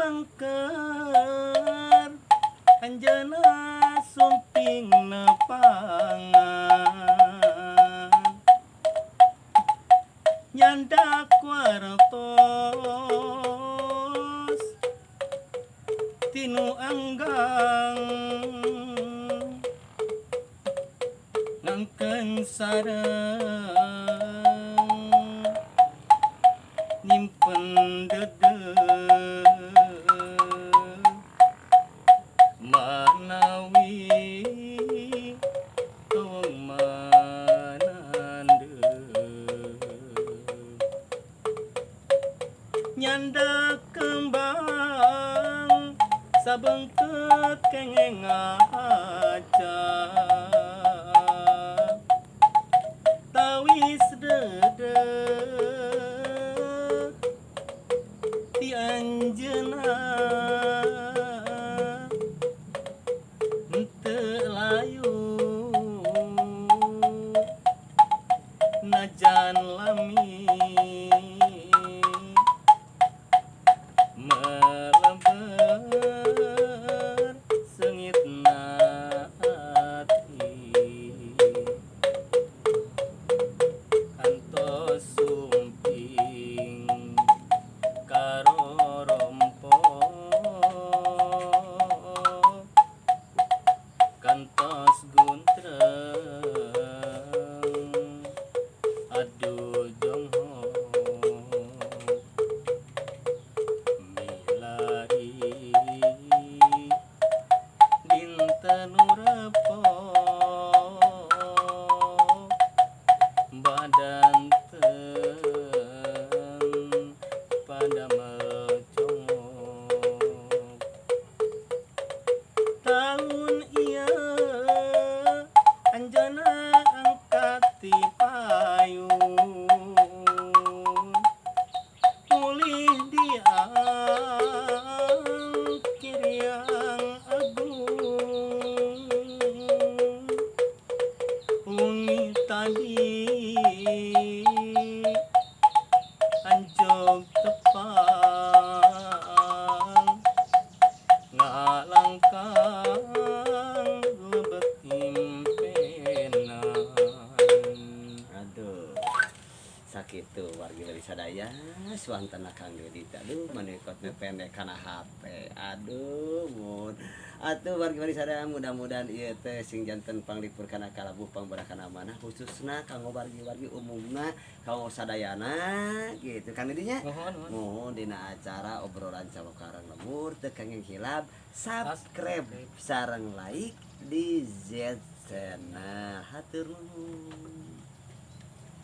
angker anjeunna sumping nepangan nyandak wartos tinu anggang ngangkeun sareng nyimpen dedeg manawi tong manandeg nyandak kembang sabengket kengeng aja tawis dedeg ti anjeunna henteu layu najan lami meleber sengitna hati kantos sumping karo rompo kantos guntreng aduh jongho milari dinten urepo badan pada melcongok tahun ieu anjeunna angkat ti payung mulih diang kiriang agung ungi tadi anjog tepang ngalangkang lebet impenan aduh sakitu wargi dari sadaya suantana Kang Dedi aduh manekot pendek kana HP aduh mun atuh wargi sadaya mudah-mudahan ieu teh sing janten panglipur kana kalabuh pangberakana manah khususna kanggo wargi-wargi umumna kanggo sadayana gitu Kang Dedi nya mohon dina acara obrolan calokarang lemur teu kenging hilap subscribe sareng like di Z channel hatur nuhun.